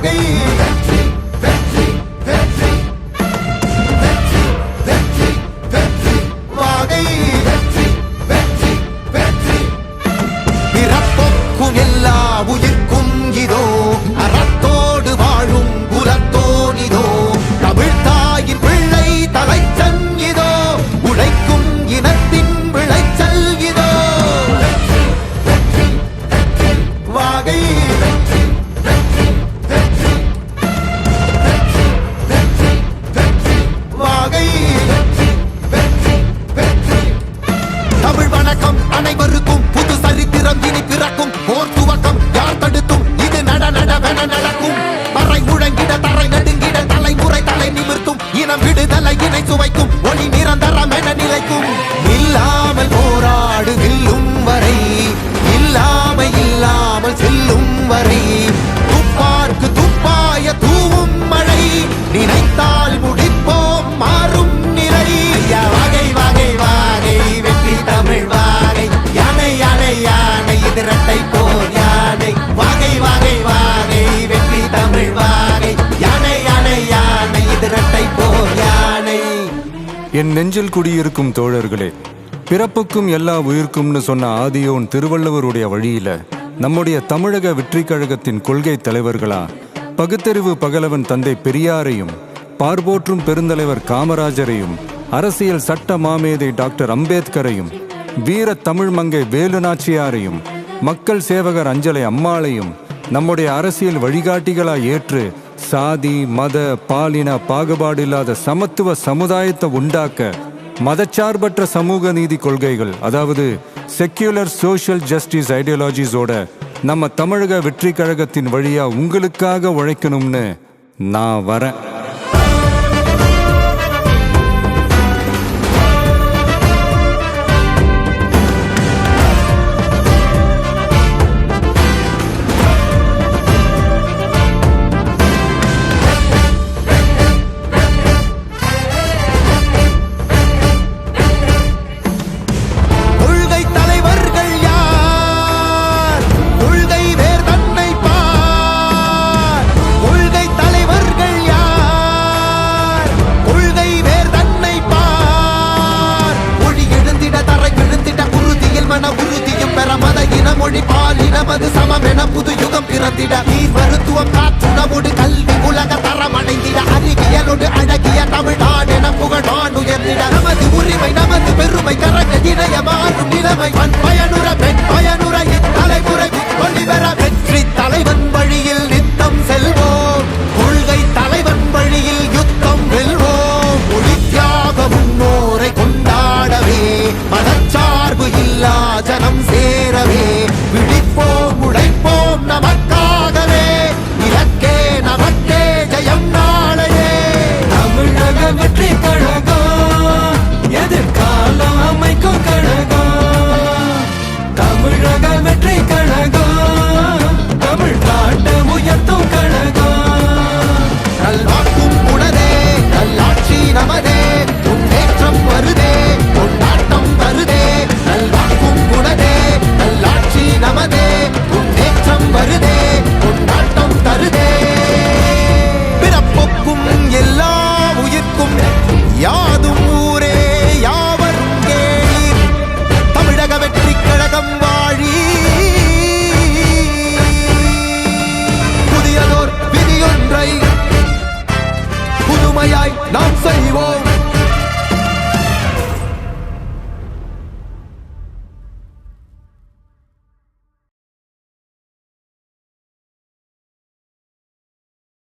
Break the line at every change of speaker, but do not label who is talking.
வாகை வெற்றி வெற்றி வெற்றி வெற்றி வெற்றி வெற்றி வாகை வெற்றி வெற்றி வெற்றி பிறப்புக்கும் எல்லா உயிர்க்கும் இதோ அறத்தோடு வாழும் குலத்தோனிதோ தமிழ் தாயின் பிள்ளை தலைச்சன் இதோ உழைக்கும் இனத்தின் விளைச்சல் இதோ வெற்றி வெற்றி வாகை வெற்றி வெற்றி வெற்றி வெற்றி வெற்றி வெற்றி வாகை வெற்றி வெற்றி வெற்றி தமிழ் வணக்கம் அனைவருக்கும் புது சரித்திரம் இனி பிறக்கும் போர் துவக்கம் யார் தடுத்தும் இது நடவென நடக்கும் பறை முழங்கிட தரை நடுங்கிட தலைமுறை தலை நிமிர்த்தும் இனம் விடுதலை இணை சுவைக்கும் ஒளி நிரந்தரம் என நிலைக்கும் இல்லாமல் போராடு வெல்லும் வரை இல்லாமல் செல்லும் வரை துப்பார்க்கு துப்பாய தூவும் மழை நினைத்தால் முடிப்போம் மாறும் நிலை வாகை வாகை வாகை வெற்றி தமிழ் வாகை யானை யானை யானை இது இரட்டை போர் யானை வாகை வாகை வாகை வெற்றி தமிழ் வாகை யானை யானை யானை இது இரட்டை போர் யானை.
என் நெஞ்சில் குடியிருக்கும் தோழர்களே, பிறப்புக்கும் எல்லா உயிர்க்கும்னு சொன்ன ஆதியோன் திருவள்ளுவருடைய வழியில நம்முடைய தமிழக வெற்றி கழகத்தின் கொள்கை தலைவர்களா பகுத்தறிவு பகலவன் தந்தை பெரியாரையும் பார்போற்றும் பெருந்தலைவர் காமராஜரையும் அரசியல் சட்ட மாமேதை டாக்டர் அம்பேத்கரையும் வீர தமிழ் மங்கை வேலு நாச்சியாரையும் மக்கள் சேவகர் அஞ்சலை அம்மாளையும் நம்முடைய அரசியல் வழிகாட்டிகளா ஏற்று சாதி மத பாலின பாகுபாடு இல்லாத சமத்துவ சமுதாயத்தை உண்டாக்க மதச்சார்பற்ற சமூக நீதி கொள்கைகள், அதாவது செக்யூலர் சோஷியல் ஜஸ்டிஸ் ஐடியாலஜிஸோட நம்ம தமிழக வெற்றி கழகத்தின் வழியா உங்களுக்காக உழைக்கணும்னு நான் வரேன். மொழி பாலினமது சமமென புது யுகம் பிறந்திட நீர் மருத்துவம் காற்றுணவோடு கல்வி உலக தரம் அடைந்திட அறிவியலோடு அழகிய தமிழ்நாடென புகழான் உயர்ந்திட நமது உரிமை நமது பெருமை கரக இணைய மாறும் நிலைமை பயனுற பெண் பயனுற இத்தலைமுறை ஒளிபெற வெற்றி தலைவன் வழியில் நித்தம் செல்வோம் கொள்கை தலைவன் வழியில் யுத்தம் வெல்வோம் ஒளித்தியாக முன்னோரை கொண்டாடவே மதச்சார்பு இல்லா ஜனம் சேரவே விழிப்போம் உழைப்போம் நமக்காகவே இலக்கே நமக்கே ஜெயம் நாளையே.
தமிழக வெற்றி கழகம் எதிர்காலம் அமைக்கும் கழகம். தமிழக வெற்றி கழகம் தமிழ்நாட்டை உயர்த்தும் கழகம்.
நல்வாக்கும் உனதே நல்லாட்சி நமதே முன்னேற்றம் வருதே கொண்டாட்டம் வருதே. நல்வாக்கும் உனதே நல்லாட்சி நமதே முன்னேற்றம் வருதே கொண்டாட்டம் தருதே. பிறப்புக்கும் எல்லா உயிர்க்கும் யாதும் ஊரே யாவரும் கேளீர் தமிழக வெற்றி கழகம் வாழி. புதியதோர் விதியொன்றை புதுமையாய்